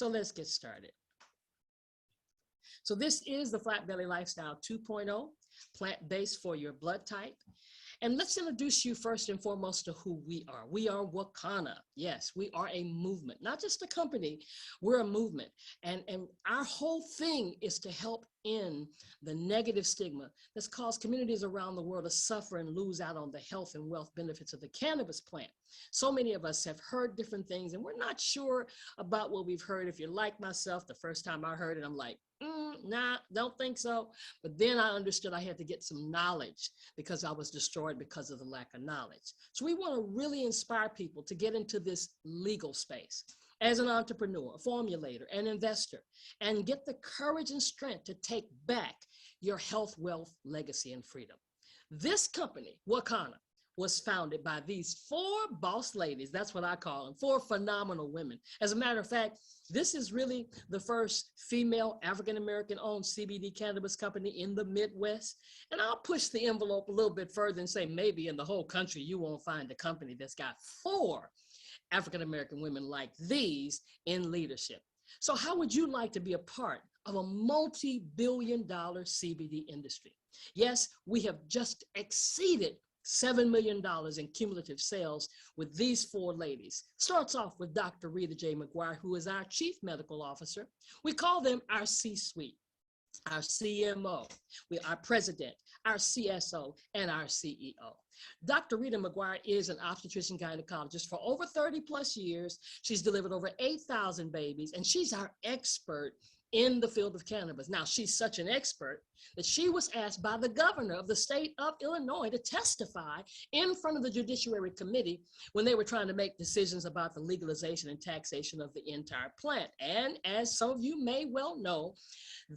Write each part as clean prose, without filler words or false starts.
So let's get started. So this is the Flat Belly Lifestyle 2.0, plant-based for your blood type. And let's introduce you first and foremost to who we are. We are WAKANNA. Yes, we are a movement, not just a company. We're a movement. And our whole thing is to help end the negative stigma that's caused communities around the world to suffer and lose out on the health and wealth benefits of the cannabis plant. So many of us have heard different things and we're not sure about what we've heard. If you're like myself, the first time I heard it, I'm like, nah, don't think so. But then I understood I had to get some knowledge because I was destroyed because of the lack of knowledge. So we want to really inspire people to get into this legal space as an entrepreneur, a formulator, an investor, and get the courage and strength to take back your health, wealth, legacy, and freedom. This company, WAKANNA, was founded by these 4 boss ladies. That's what I call them, 4 phenomenal women. As a matter of fact, this is really the first female African-American owned CBD cannabis company in the Midwest. And I'll push the envelope a little bit further and say maybe in the whole country, you won't find a company that's got 4 African-American women like these in leadership. So how would you like to be a part of a multi-billion-dollar CBD industry? Yes, we have just exceeded $7 million in cumulative sales with these 4 ladies. Starts off with Dr. Rita J. McGuire, who is our Chief Medical Officer. We call them our C-suite, our CMO, our President, our CSO, and our CEO. Dr. Rita McGuire is an obstetrician gynecologist for over 30 plus years. She's delivered over 8,000 babies, and she's our expert in the field of cannabis. Now, she's such an expert that she was asked by the governor of the state of Illinois to testify in front of the Judiciary Committee when they were trying to make decisions about the legalization and taxation of the entire plant. And as some of you may well know,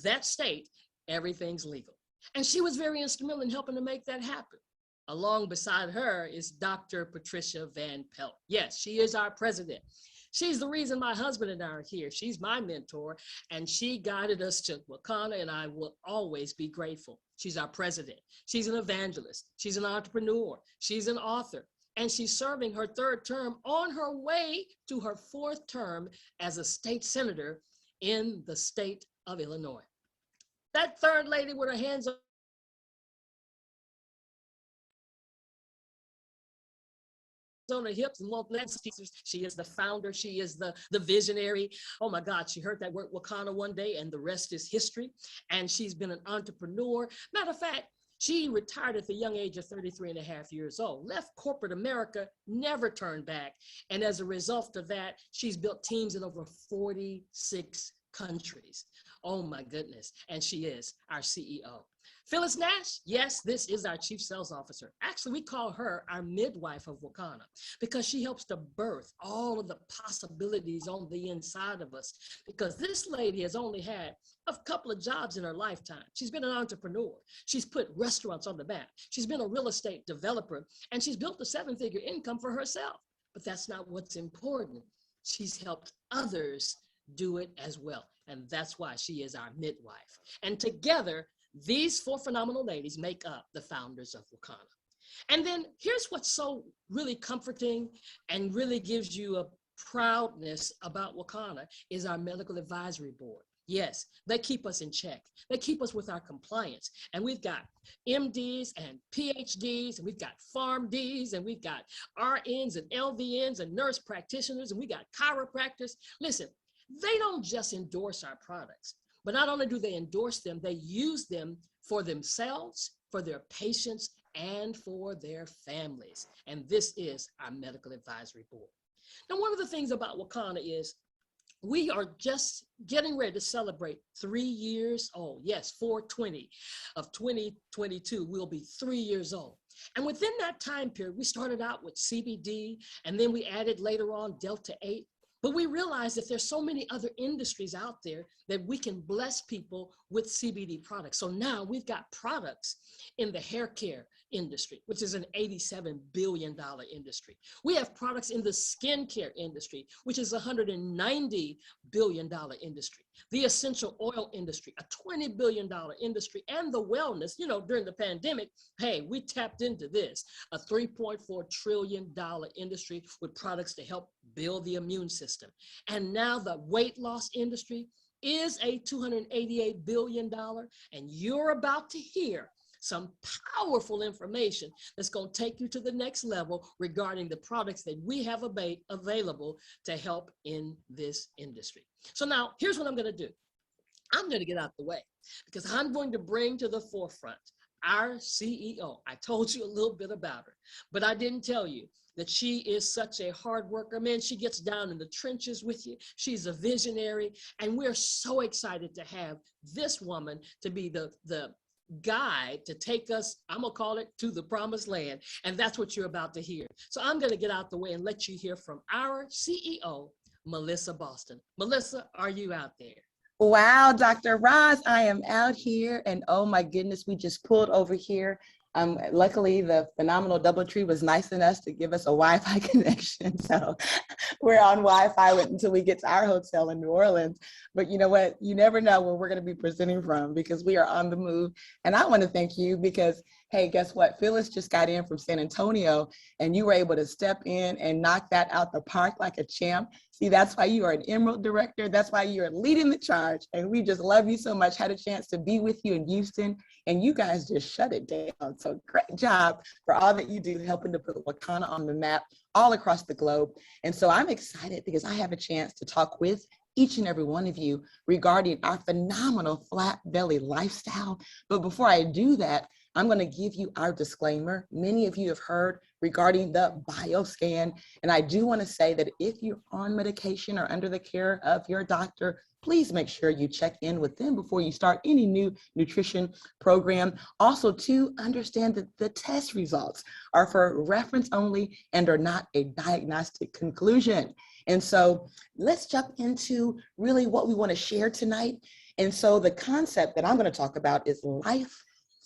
that state, everything's legal. And she was very instrumental in helping to make that happen. Along beside her is Dr. Patricia Van Pelt. Yes, she is our president. She's the reason my husband and I are here. She's my mentor, and she guided us to WAKANNA, and I will always be grateful. She's our president. She's an evangelist. She's an entrepreneur. She's an author, and she's serving her 3rd term on her way to her 4th term as a state senator in the state of Illinois. That 3rd lady with her hands on her hips and won't let she is the founder. She is the visionary. Oh my God, she heard that word WAKANNA one day and the rest is history. And she's been an entrepreneur. Matter of fact, she retired at the young age of 33 and a half years old, left corporate America, never turned back. And as a result of that, she's built teams in over 46 countries. Oh my goodness. And she is our CEO. Phyllis Nash, yes, this is our Chief Sales Officer. Actually, we call her our midwife of WAKANNA because she helps to birth all of the possibilities on the inside of us, because this lady has only had a couple of jobs in her lifetime. She's been an entrepreneur. She's put restaurants on the map. She's been a real estate developer, and she's built a 7-figure income for herself. But that's not what's important. She's helped others do it as well. And that's why she is our midwife. And together, these 4 phenomenal ladies make up the founders of WAKANNA. And then here's what's so really comforting and really gives you a proudness about WAKANNA is our medical advisory board. Yes, they keep us in check. They keep us with our compliance. And we've got MDs and PhDs, and we've got PharmDs, and we've got RNs and LVNs and nurse practitioners, and we got chiropractors. Listen, they don't just endorse our products. But not only do they endorse them, they use them for themselves, for their patients, and for their families. And this is our medical advisory board. Now, one of the things about WAKANNA is we are just getting ready to celebrate 3 years old. Yes, 4/20 of 2022, we'll be 3 years old. And within that time period, we started out with CBD, and then we added later on Delta 8. But we realize that there's so many other industries out there that we can bless people with CBD products. So now we've got products in the hair care industry, which is an $87 billion industry. We have products in the skincare industry, which is a $190 billion industry, the essential oil industry, a $20 billion industry, and the wellness, during the pandemic, hey, we tapped into this, a $3.4 trillion industry with products to help build the immune system. And now the weight loss industry is a $288 billion, and you're about to hear some powerful information that's going to take you to the next level regarding the products that we have available to help in this industry. So now here's what I'm going to do. I'm going to get out the way because I'm going to bring to the forefront our CEO. I told you a little bit about her, but I didn't tell you that she is such a hard worker. Man, she gets down in the trenches with you. She's a visionary, and we're so excited to have this woman to be the guide to take us, I'm gonna call it, to the promised land. And that's what you're about to hear. So I'm gonna get out the way and let you hear from our CEO, Melissa Boston. Melissa, are you out there? Wow, Dr. Roz, I am out here, and oh my goodness, we just pulled over here. Luckily, the phenomenal DoubleTree was nice enough to give us a Wi-Fi connection. So we're on Wi-Fi until we get to our hotel in New Orleans. But you know what? You never know where we're going to be presenting from because we are on the move. And I want to thank you because, hey, guess what? Phyllis just got in from San Antonio, and you were able to step in and knock that out the park like a champ. See, that's why you are an Emerald Director. That's why you're leading the charge. And we just love you so much. Had a chance to be with you in Houston, and you guys just shut it down. So great job for all that you do, helping to put WAKANNA on the map all across the globe. And so I'm excited because I have a chance to talk with each and every one of you regarding our phenomenal flat belly lifestyle. But before I do that, I'm going to give you our disclaimer. Many of you have heard regarding the bioscan. And I do want to say that if you're on medication or under the care of your doctor, please make sure you check in with them before you start any new nutrition program. Also, to understand that the test results are for reference only and are not a diagnostic conclusion. And so let's jump into really what we want to share tonight. And so the concept that I'm going to talk about is life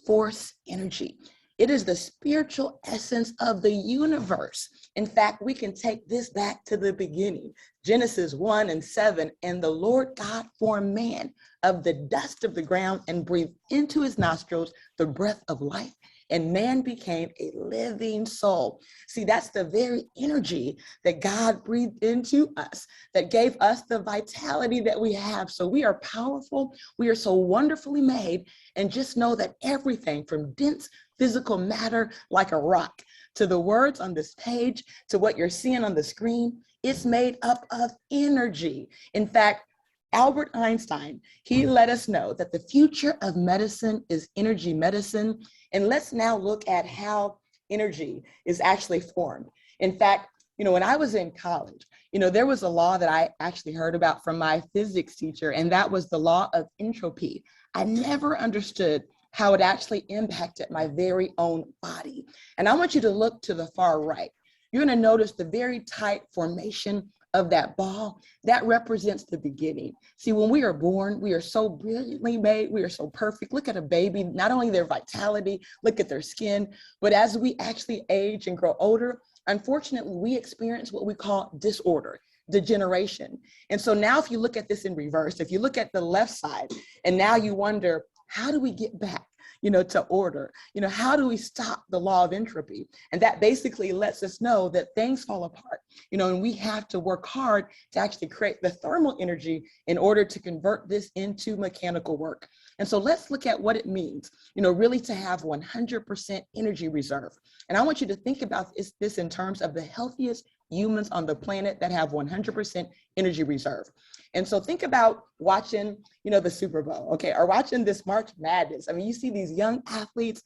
force energy. It is the spiritual essence of the universe. In fact, we can take this back to the beginning. Genesis 1:7, and the Lord God formed man of the dust of the ground and breathed into his nostrils the breath of life, and man became a living soul. See, that's the very energy that God breathed into us, that gave us the vitality that we have. So we are powerful. We are so wonderfully made. And just know that everything from dense physical matter like a rock to the words on this page to what you're seeing on the screen, it's made up of energy. In fact, Albert Einstein, he let us know that the future of medicine is energy medicine. And let's now look at how energy is actually formed. In fact, when I was in college, there was a law that I actually heard about from my physics teacher, and that was the law of entropy. I never understood how it actually impacted my very own body. And I want you to look to the far right. You're going to notice the very tight formation of that ball. That represents the beginning. See, when we are born, we are so brilliantly made. We are so perfect. Look at a baby, not only their vitality, look at their skin, but as we actually age and grow older, unfortunately, we experience what we call disorder, degeneration. And so now if you look at this in reverse, if you look at the left side, and now you wonder, how do we get back, to order? How do we stop the law of entropy? And that basically lets us know that things fall apart, and we have to work hard to actually create the thermal energy in order to convert this into mechanical work. And so let's look at what it means, really to have 100% energy reserve. And I want you to think about this in terms of the healthiest humans on the planet that have 100% energy reserve. And so think about watching, the Super Bowl, okay, or watching this March Madness. I mean, you see these young athletes,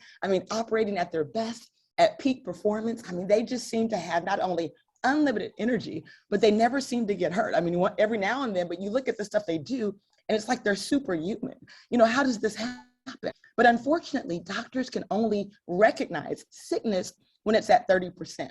operating at their best, at peak performance. They just seem to have not only unlimited energy, but they never seem to get hurt. Every now and then, but you look at the stuff they do, and it's like they're superhuman. How does this happen? But unfortunately, doctors can only recognize sickness when it's at 30%.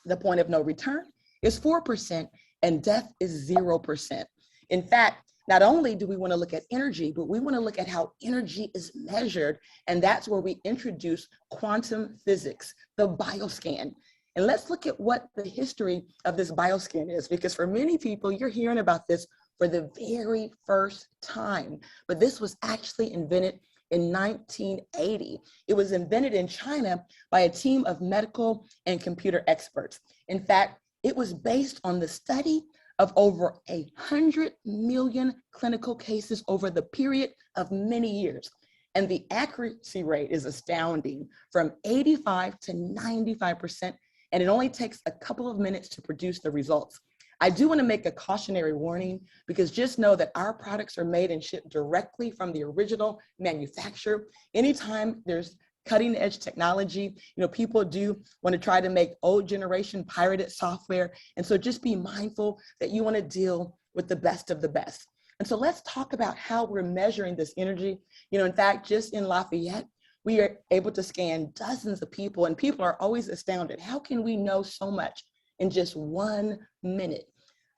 The point of no return is 4%, and death is 0%. In fact, not only do we want to look at energy, but we want to look at how energy is measured. And that's where we introduce quantum physics, the bioscan. And let's look at what the history of this bioscan is, because for many people, you're hearing about this for the very first time. But this was actually invented in 1980. It was invented in China by a team of medical and computer experts. In fact, it was based on the study of over 100 million clinical cases over the period of many years. And the accuracy rate is astounding, from 85 to 95%, and it only takes a couple of minutes to produce the results. I do want to make a cautionary warning, because just know that our products are made and shipped directly from the original manufacturer. Anytime there's cutting edge technology, people do want to try to make old generation pirated software. And so just be mindful that you want to deal with the best of the best. And so let's talk about how we're measuring this energy. In fact, just in Lafayette, we are able to scan dozens of people, and people are always astounded. How can we know so much in just 1 minute?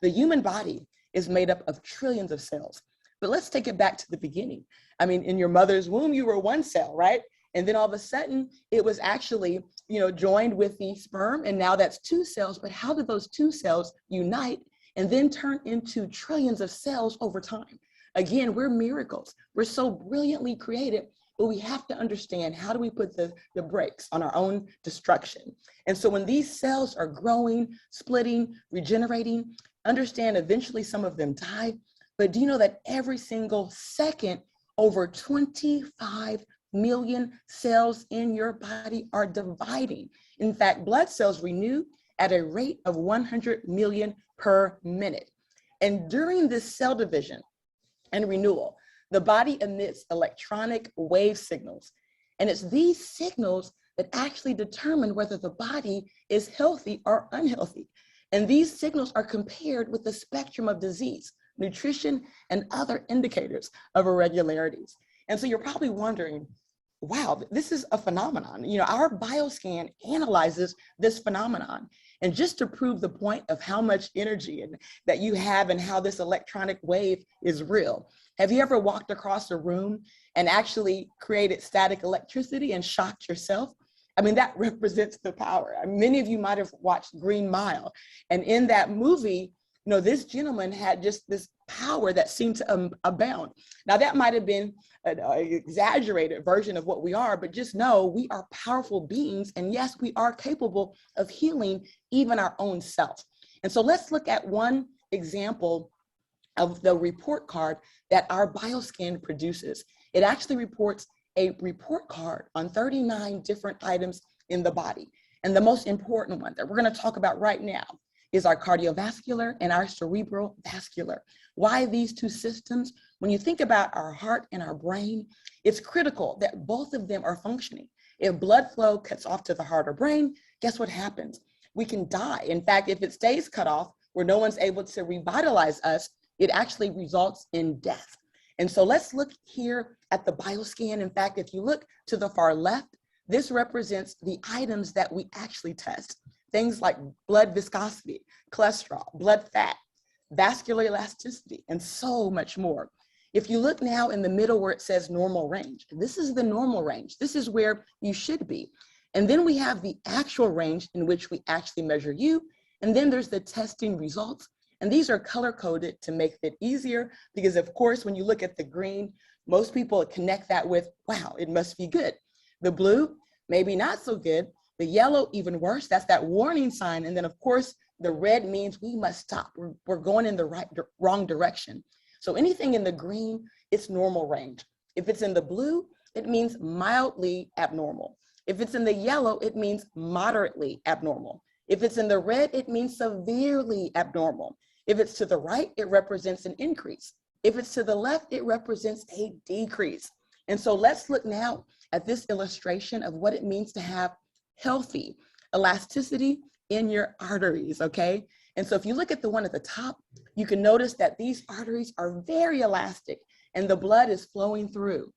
The human body is made up of trillions of cells. But let's take it back to the beginning. In your mother's womb, you were one cell, right? And then all of a sudden, it was actually, joined with the sperm, and now that's 2 cells. But how did those 2 cells unite and then turn into trillions of cells over time? Again, we're miracles. We're so brilliantly created, but we have to understand, how do we put the brakes on our own destruction? And so when these cells are growing, splitting, regenerating, understand eventually some of them die. But do you know that every single second, over 25 million cells in your body are dividing? In fact, blood cells renew at a rate of 100 million per minute. And during this cell division and renewal, the body emits electronic wave signals. And it's these signals that actually determine whether the body is healthy or unhealthy. And these signals are compared with the spectrum of disease, nutrition, and other indicators of irregularities. And so you're probably wondering, wow, this is a phenomenon. Our bioscan analyzes this phenomenon. And just to prove the point of how much energy that you have and how this electronic wave is real, have you ever walked across a room and actually created static electricity and shocked yourself? That represents the power. Many of you might have watched Green Mile. And in that movie, this gentleman had just this power that seemed to abound. Now, that might have been an exaggerated version of what we are, but just know we are powerful beings. And yes, we are capable of healing even our own self. And so let's look at one example of the report card that our bioscan produces. It actually reports a report card on 39 different items in the body. And the most important one that we're going to talk about right now is our cardiovascular and our cerebral vascular. Why these 2 systems? When you think about our heart and our brain, it's critical that both of them are functioning. If blood flow cuts off to the heart or brain, guess what happens? We can die. In fact, if it stays cut off where no one's able to revitalize us, it actually results in death. And so let's look here at the bioscan. In fact, if you look to the far left, this represents the items that we actually test. Things like blood viscosity, cholesterol, blood fat, vascular elasticity, and so much more. If you look now in the middle where it says normal range, this is the normal range. This is where you should be. And then we have the actual range in which we actually measure you. And then there's the testing results. And these are color coded to make it easier, because of course, when you look at the green, most people connect that with, wow, it must be good. The blue, maybe not so good. The yellow, even worse, that's that warning sign. And then of course, the red means we must stop. We're going in the wrong direction. So anything in the green, it's normal range. If it's in the blue, it means mildly abnormal. If it's in the yellow, it means moderately abnormal. If it's in the red, it means severely abnormal. If it's to the right, it represents an increase. If it's to the left, it represents a decrease. And so let's look now at this illustration of what it means to have healthy elasticity in your arteries, okay? And so if you look at the one at the top, you can notice that these arteries are very elastic and the blood is flowing through.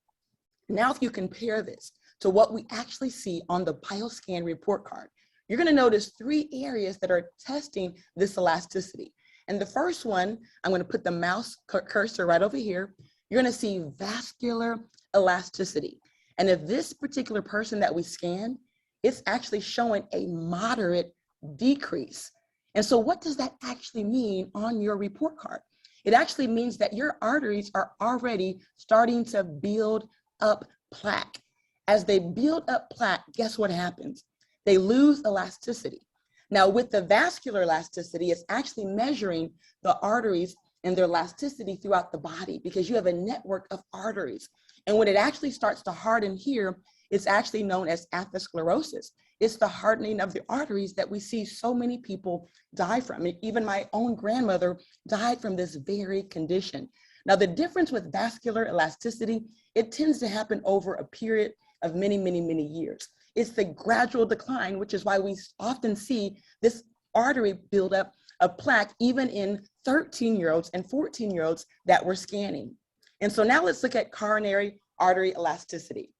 Now, if you compare this to what we actually see on the bioscan report card, you're gonna notice 3 areas that are testing this elasticity. And the first one, I'm gonna put the mouse cursor right over here. You're gonna see vascular elasticity. And if this particular person that we scan, it's actually showing a moderate decrease. And so what does that actually mean on your report card? It actually means that your arteries are already starting to build up plaque. As they build up plaque, guess what happens? They lose elasticity. Now, with the vascular elasticity, it's actually measuring the arteries and their elasticity throughout the body because you have a network of arteries. And when it actually starts to harden here, it's actually known as atherosclerosis. It's the hardening of the arteries that we see so many people die from. Even my own grandmother died from this very condition. Now, the difference with vascular elasticity, it tends to happen over a period of many, many, many years. It's the gradual decline, which is why we often see this artery buildup of plaque even in 13-year-olds and 14-year-olds that we're scanning. And so now let's look at coronary artery elasticity,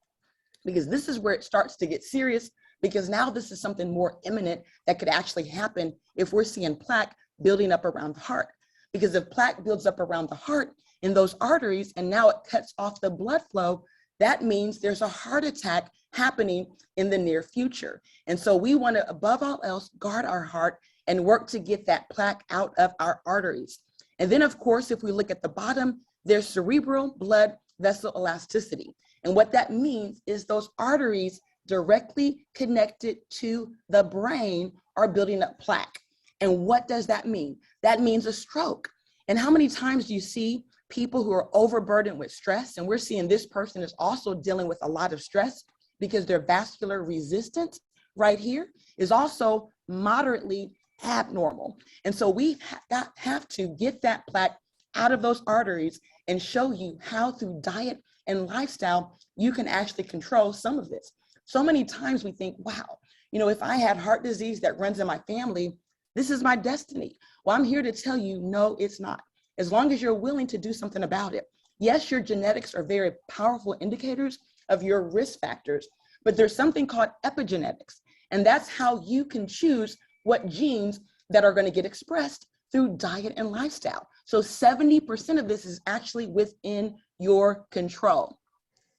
because this is where it starts to get serious, because now this is something more imminent that could actually happen if we're seeing plaque building up around the heart. Because if plaque builds up around the heart in those arteries and now it cuts off the blood flow, that means there's a heart attack happening in the near future. And so we want to, above all else, guard our heart and work to get that plaque out of our arteries. And then, of course, if we look at the bottom, there's cerebral blood vessel elasticity. And what that means is those arteries directly connected to the brain are building up plaque. And what does that mean? That means a stroke. And how many times do you see people who are overburdened with stress? And we're seeing this person is also dealing with a lot of stress because their vascular resistance right here is also moderately abnormal. And so we have to get that plaque out of those arteries and show you how through diet and lifestyle, you can actually control some of this. So many times we think, wow, if I had heart disease that runs in my family, this is my destiny. Well, I'm here to tell you, no, it's not. As long as you're willing to do something about it. Yes, your genetics are very powerful indicators of your risk factors, but there's something called epigenetics. And that's how you can choose what genes that are going to get expressed through diet and lifestyle. So 70% of this is actually within your control.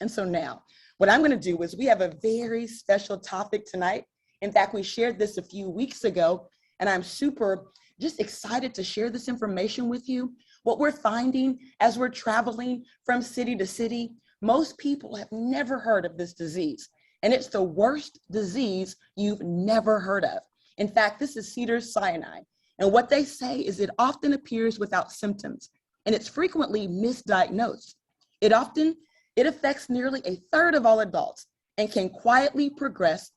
And so now, what I'm going to do is we have a very special topic tonight. In fact, we shared this a few weeks ago, and I'm super just excited to share this information with you. What we're finding as we're traveling from city to city, most people have never heard of this disease. And it's the worst disease you've never heard of. In fact, this is Cedars-Sinai. And what they say is it often appears without symptoms, and it's frequently misdiagnosed. It affects nearly a third of all adults and can quietly progress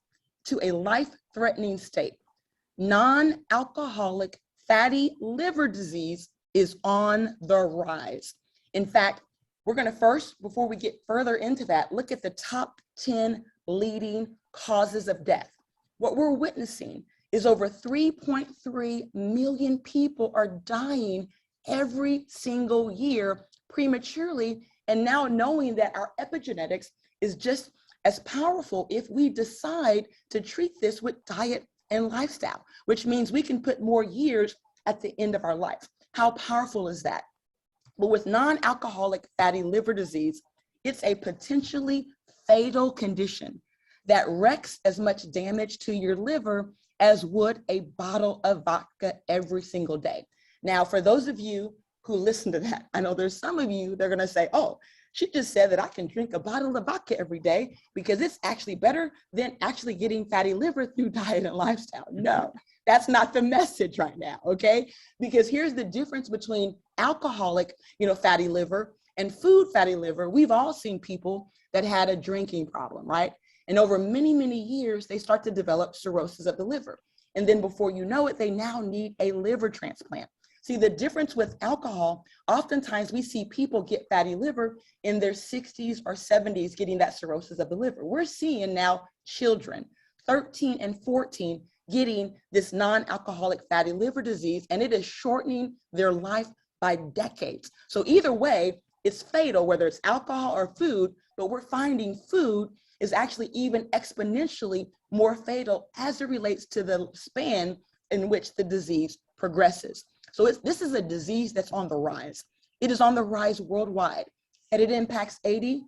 to a life-threatening state. Non-alcoholic fatty liver disease is on the rise. In fact, we're going to first, before we get further into that, look at the top 10 leading causes of death. What we're witnessing is over 3.3 million people are dying every single year prematurely. And now knowing that our epigenetics is just as powerful if we decide to treat this with diet and lifestyle, which means we can put more years at the end of our life. How powerful is that? But with non-alcoholic fatty liver disease, it's a potentially fatal condition that wreaks as much damage to your liver as would a bottle of vodka every single day. Now, for those of you who listen to that, I know there's some of you, they're gonna say, oh, she just said that I can drink a bottle of vodka every day because it's actually better than actually getting fatty liver through diet and lifestyle. No, that's not the message right now, okay? Because here's the difference between alcoholic, fatty liver and food fatty liver. We've all seen people that had a drinking problem, right? And over many, many years, they start to develop cirrhosis of the liver. And then before you know it, they now need a liver transplant. See, the difference with alcohol, oftentimes we see people get fatty liver in their 60s or 70s getting that cirrhosis of the liver. We're seeing now children, 13 and 14, getting this non-alcoholic fatty liver disease, and it is shortening their life by decades. So either way, it's fatal, whether it's alcohol or food, but we're finding food is actually even exponentially more fatal as it relates to the span in which the disease progresses. So this is a disease that's on the rise. It is on the rise worldwide, and it impacts 80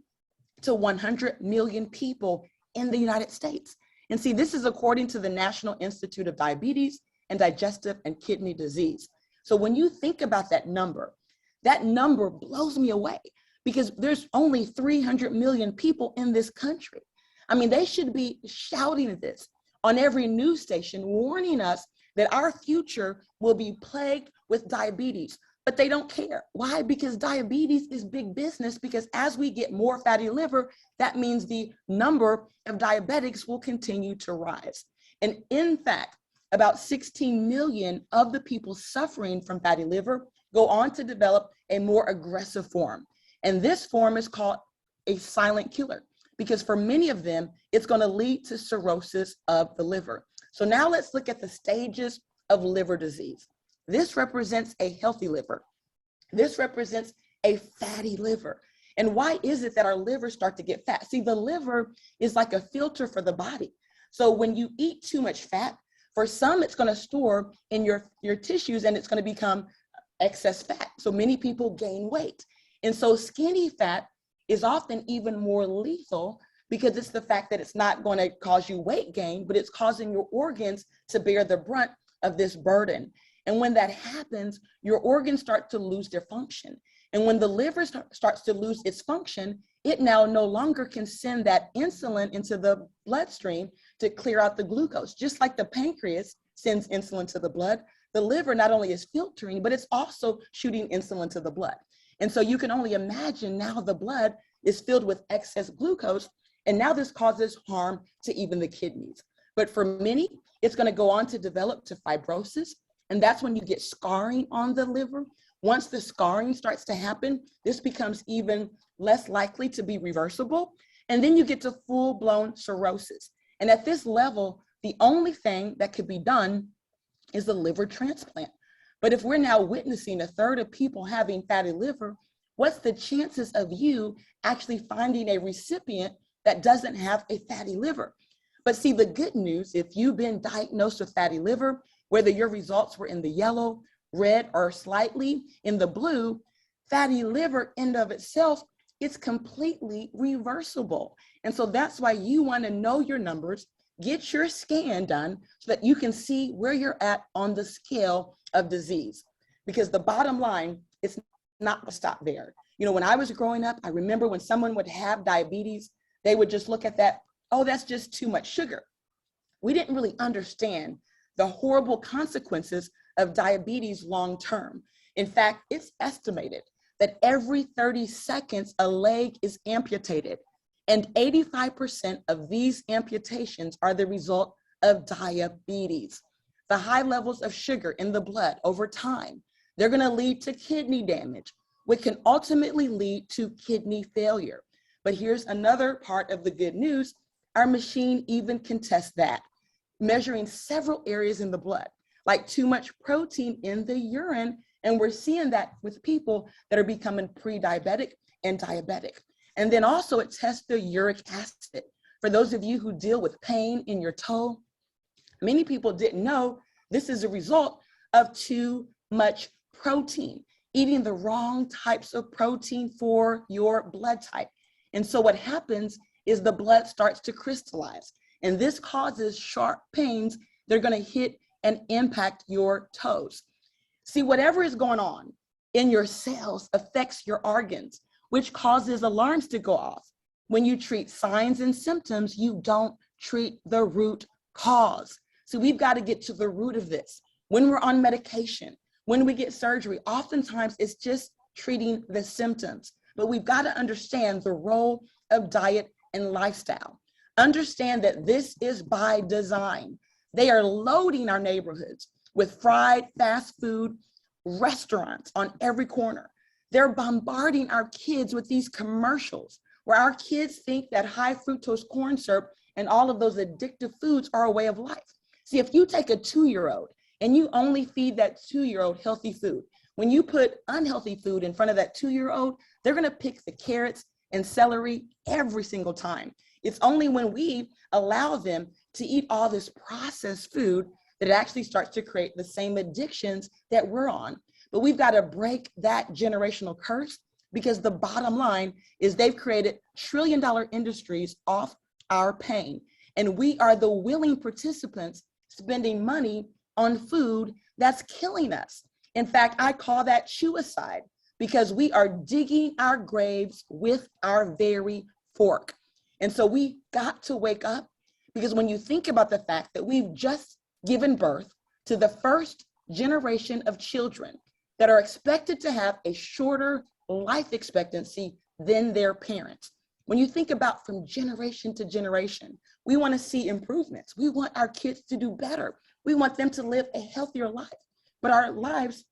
to 100 million people in the United States. And see, this is according to the National Institute of Diabetes and Digestive and Kidney Disease. So when you think about that number, That number blows me away because there's only 300 million people in this country. I mean, they should be shouting this on every news station, warning us that our future will be plagued with diabetes, but they don't care. Why? Because diabetes is big business, because as we get more fatty liver, that means the number of diabetics will continue to rise. And in fact, about 16 million of the people suffering from fatty liver go on to develop a more aggressive form. And this form is called a silent killer, because for many of them, it's going to lead to cirrhosis of the liver. So now let's look at the stages of liver disease. This represents a healthy liver. This represents a fatty liver. And why is it that our livers start to get fat? See, the liver is like a filter for the body. So when you eat too much fat, for some, it's going to store in your tissues and it's going to become excess fat. So many people gain weight. And so skinny fat is often even more lethal, because it's the fact that it's not going to cause you weight gain, but it's causing your organs to bear the brunt of this burden. And when that happens, your organs start to lose their function. And when the liver starts to lose its function, it now no longer can send that insulin into the bloodstream to clear out the glucose. Just like the pancreas sends insulin to the blood, the liver not only is filtering, but it's also shooting insulin to the blood. And so you can only imagine now the blood is filled with excess glucose, and now this causes harm to even the kidneys. But for many, it's going to go on to develop to fibrosis, and that's when you get scarring on the liver. Once the scarring starts to happen, this becomes even less likely to be reversible, and then you get to full-blown cirrhosis. And at this level, the only thing that could be done is a liver transplant. But if we're now witnessing a third of people having fatty liver, what's the chances of you actually finding a recipient that doesn't have a fatty liver? But see, the good news, if you've been diagnosed with fatty liver, whether your results were in the yellow, red, or slightly in the blue, fatty liver in of itself, it's completely reversible. And so that's why you want to know your numbers, get your scan done so that you can see where you're at on the scale of disease. Because the bottom line, it's not to stop there. You know, when I was growing up, I remember when someone would have diabetes, they would just look at that, oh, that's just too much sugar. We didn't really understand the horrible consequences of diabetes long term. In fact, it's estimated that every 30 seconds, a leg is amputated. And 85% of these amputations are the result of diabetes. The high levels of sugar in the blood over time, they're going to lead to kidney damage, which can ultimately lead to kidney failure. But here's another part of the good news. Our machine even can test that, measuring several areas in the blood, like too much protein in the urine. And we're seeing that with people that are becoming pre-diabetic and diabetic. And then also it tests the uric acid. For those of you who deal with pain in your toe, many people didn't know this is a result of too much protein, eating the wrong types of protein for your blood type. And so what happens is the blood starts to crystallize, and this causes sharp pains that are going to hit and impact your toes. See, whatever is going on in your cells affects your organs, which causes alarms to go off. When you treat signs and symptoms, you don't treat the root cause. So we've got to get to the root of this. When we're on medication, when we get surgery, oftentimes it's just treating the symptoms. But we've got to understand the role of diet and lifestyle. Understand that this is by design. They are loading our neighborhoods with fried fast food restaurants on every corner. They're bombarding our kids with these commercials where our kids think that high fructose corn syrup and all of those addictive foods are a way of life. See, if you take a 2-year-old and you only feed that 2-year-old healthy food, when you put unhealthy food in front of that 2-year-old, they're going to pick the carrots and celery every single time. It's only when we allow them to eat all this processed food that it actually starts to create the same addictions that we're on. But we've got to break that generational curse, because the bottom line is they've created trillion-dollar industries off our pain. And we are the willing participants spending money on food that's killing us. In fact, I call that suicide, because we are digging our graves with our very fork. And so we got to wake up, because when you think about the fact that we've just given birth to the first generation of children that are expected to have a shorter life expectancy than their parents. When you think about from generation to generation, we want to see improvements. We want our kids to do better. We want them to live a healthier life. But our lives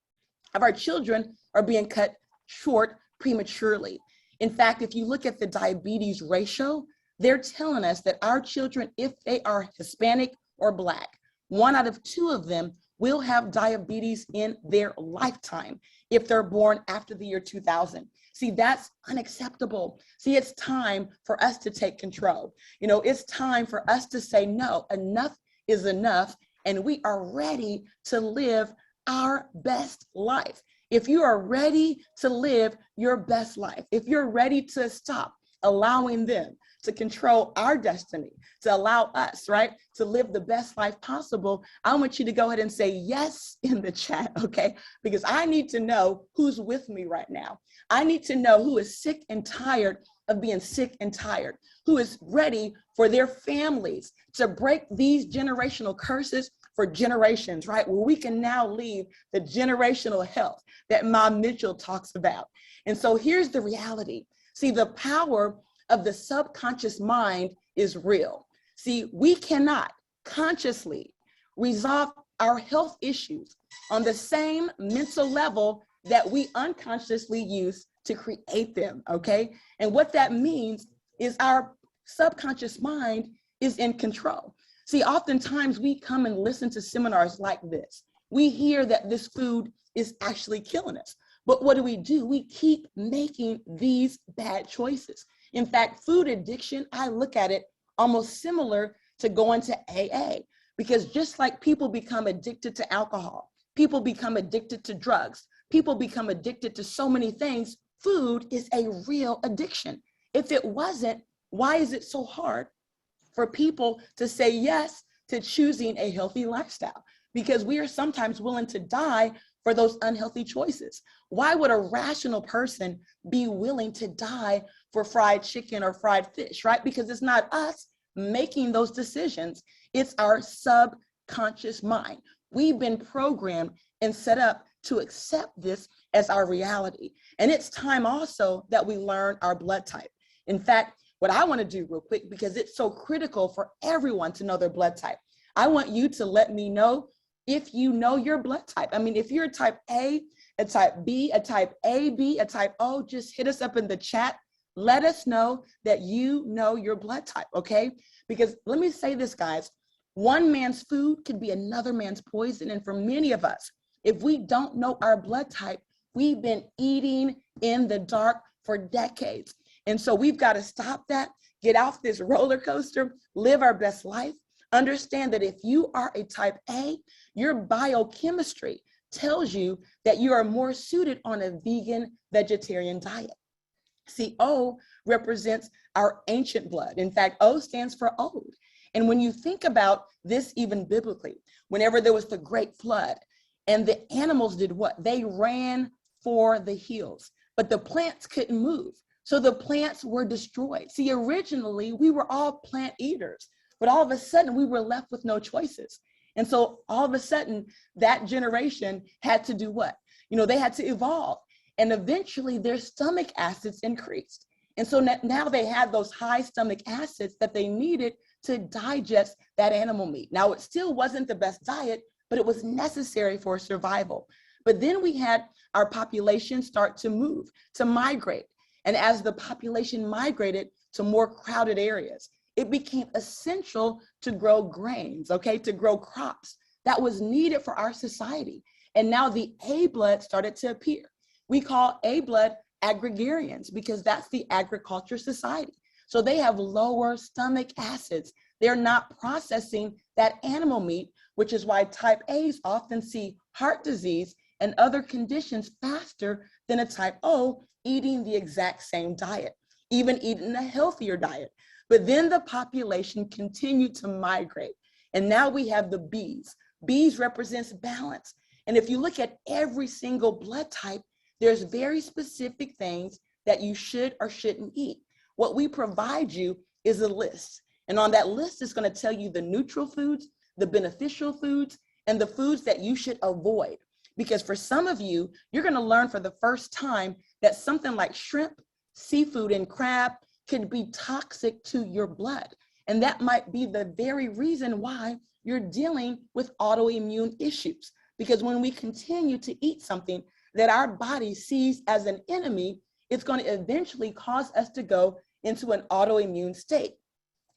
of our children are being cut short prematurely. In fact, if you look at the diabetes ratio, they're telling us that our children, if they are Hispanic or Black, 1 out of 2 of them will have diabetes in their lifetime if they're born after the year 2000. See, that's unacceptable. See, it's time for us to take control. It's time for us to say, no, enough is enough, and we are ready to live our best life. If you are ready to live your best life, if you're ready to stop allowing them to control our destiny, to allow us, right, to live the best life possible, I want you to go ahead and say yes in the chat, okay? Because I need to know who's with me right now. I need to know who is sick and tired of being sick and tired, who is ready for their families to break these generational curses for generations, right? Where we can now leave the generational health that Ma Mitchell talks about. And so here's the reality. See, the power of the subconscious mind is real. See, we cannot consciously resolve our health issues on the same mental level that we unconsciously use to create them, okay? And what that means is our subconscious mind is in control. See, oftentimes we come and listen to seminars like this. We hear that this food is actually killing us. But what do? We keep making these bad choices. In fact, food addiction, I look at it almost similar to going to AA, because just like people become addicted to alcohol, people become addicted to drugs, people become addicted to so many things, food is a real addiction. If it wasn't, why is it so hard for people to say yes to choosing a healthy lifestyle? Because we are sometimes willing to die for those unhealthy choices. Why would a rational person be willing to die for fried chicken or fried fish, right? Because it's not us making those decisions. It's our subconscious mind. We've been programmed and set up to accept this as our reality. And it's time also that we learn our blood type. In fact, what I want to do real quick, because it's so critical for everyone to know their blood type, I want you to let me know if you know your blood type. I mean, if you're a type A, a type B, a type AB, a type O, just hit us up in the chat. Let us know that you know your blood type, okay? Because let me say this, guys, one man's food could be another man's poison. And for many of us, if we don't know our blood type, we've been eating in the dark for decades. And so we've got to stop that, get off this roller coaster, live our best life. Understand that if you are a type A, your biochemistry tells you that you are more suited on a vegan, vegetarian diet. See, O represents our ancient blood. In fact, O stands for old. And when you think about this even biblically, whenever there was the great flood and the animals did what? They ran for the hills, but the plants couldn't move. So the plants were destroyed. See, originally we were all plant eaters, but all of a sudden we were left with no choices. And so all of a sudden that generation had to do what? They had to evolve. And eventually their stomach acids increased. And so now they had those high stomach acids that they needed to digest that animal meat. Now, it still wasn't the best diet, but it was necessary for survival. But then we had our population start to move, to migrate. And as the population migrated to more crowded areas, it became essential to grow grains, okay, to grow crops that was needed for our society. And now the A blood started to appear. We call A blood agrarians because that's the agriculture society. So they have lower stomach acids. They're not processing that animal meat, which is why type A's often see heart disease and other conditions faster than a type O eating the exact same diet, even eating a healthier diet. But then the population continued to migrate. And now we have the B's. B's represents balance. And if you look at every single blood type, there's very specific things that you should or shouldn't eat. What we provide you is a list. And on that list is going to tell you the neutral foods, the beneficial foods, and the foods that you should avoid. Because for some of you, you're going to learn for the first time that something like shrimp, seafood, and crab could be toxic to your blood. And that might be the very reason why you're dealing with autoimmune issues. Because when we continue to eat something that our body sees as an enemy, it's going to eventually cause us to go into an autoimmune state.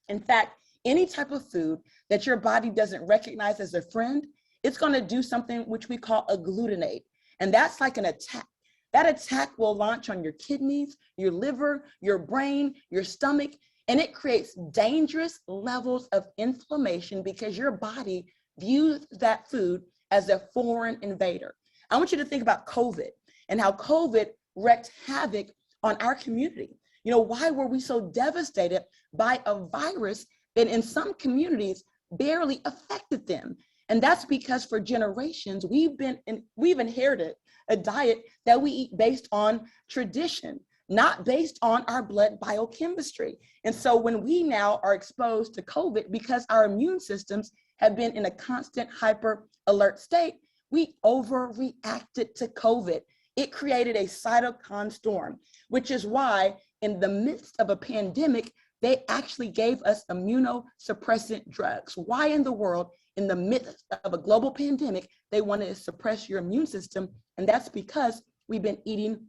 In fact, any type of food that your body doesn't recognize as a friend, it's going to do something which we call a glutamate. And that's like an attack. That attack will launch on your kidneys, your liver, your brain, your stomach, and it creates dangerous levels of inflammation because your body views that food as a foreign invader. I want you to think about COVID and how COVID wreaked havoc on our community. You know, why were we so devastated by a virus that in some communities barely affected them? And that's because for generations, we've inherited a diet that we eat based on tradition, not based on our blood biochemistry. And so when we now are exposed to COVID, because our immune systems have been in a constant hyper alert state, we overreacted to COVID. It created a cytokine storm, which is why in the midst of a pandemic, they actually gave us immunosuppressant drugs. Why in the world, in the midst of a global pandemic, they wanted to suppress your immune system? And that's because we've been eating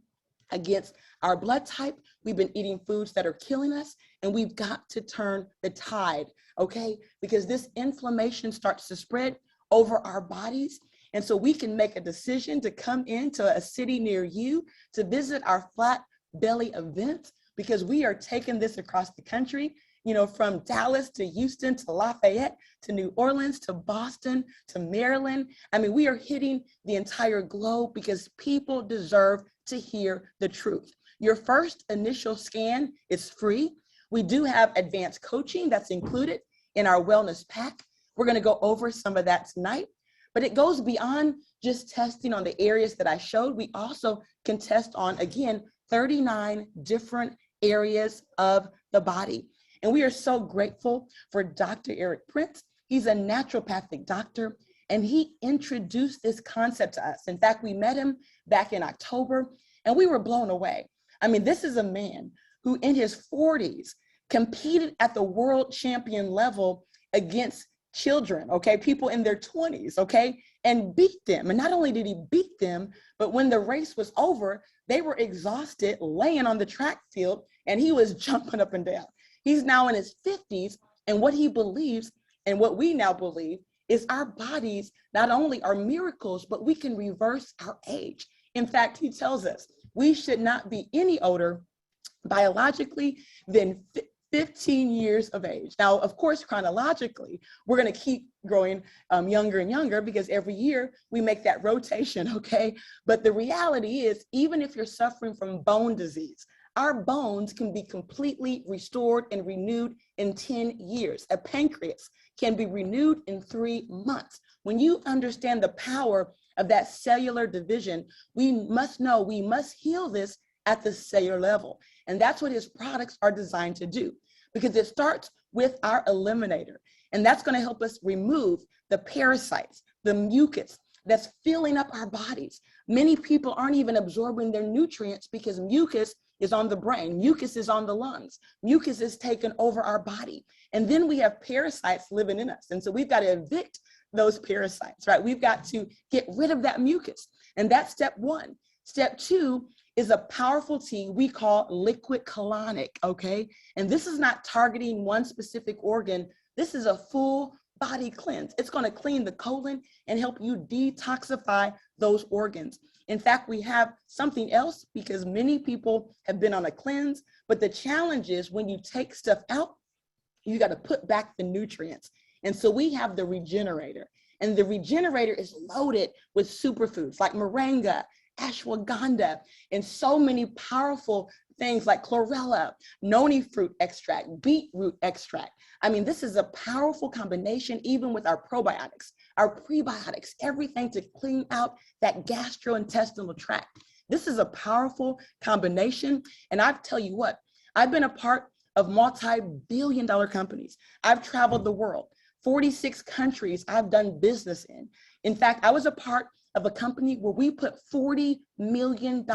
against our blood type. We've been eating foods that are killing us, and we've got to turn the tide, okay? Because this inflammation starts to spread over our bodies. And so we can make a decision to come into a city near you to visit our Flat Belly events, because we are taking this across the country, you know, from Dallas to Houston to Lafayette to New Orleans to Boston to Maryland. I mean, we are hitting the entire globe because people deserve to hear the truth. Your first initial scan is free. We do have advanced coaching that's included in our wellness pack. We're going to go over some of that tonight, but it goes beyond just testing on the areas that I showed. We also can test on, again, 39 different areas of the body. And we are so grateful for Dr. Eric Prince. He's a naturopathic doctor, and he introduced this concept to us. In fact, we met him back in October, and we were blown away. I mean, this is a man who in his 40s competed at the world champion level against children, okay, people in their 20s, okay, and beat them. And not only did he beat them, but when the race was over, they were exhausted, laying on the track field, and he was jumping up and down. He's now in his 50s, and what he believes and what we now believe is our bodies not only are miracles, but we can reverse our age. In fact, he tells us we should not be any older biologically than 15 years of age. Now, of course, chronologically, we're going to keep growing younger and younger because every year we make that rotation, okay? But the reality is, even if you're suffering from bone disease, our bones can be completely restored and renewed in 10 years. A pancreas can be renewed in 3 months. When you understand the power of that cellular division, we must know we must heal this at the cellular level. And that's what his products are designed to do, because it starts with our eliminator. And that's going to help us remove the parasites, the mucus that's filling up our bodies. Many people aren't even absorbing their nutrients because mucus is on the brain, mucus is on the lungs, mucus is taken over our body. And then we have parasites living in us. And so we've got to evict those parasites, right? We've got to get rid of that mucus. And that's step one. Step two is a powerful tea we call liquid colonic, okay? And this is not targeting one specific organ. This is a full body cleanse. It's going to clean the colon and help you detoxify those organs. In fact, we have something else because many people have been on a cleanse, but the challenge is when you take stuff out, you got to put back the nutrients. And so we have the regenerator, and the regenerator is loaded with superfoods like moringa, ashwagandha, and so many powerful things like chlorella, noni fruit extract, beetroot extract. I mean, this is a powerful combination, even with our probiotics, our prebiotics, everything to clean out that gastrointestinal tract. This is a powerful combination. And I tell you what, I've been a part of multi-billion-dollar companies. I've traveled the world, 46 countries I've done business in. In fact, I was a part of a company where we put $40 million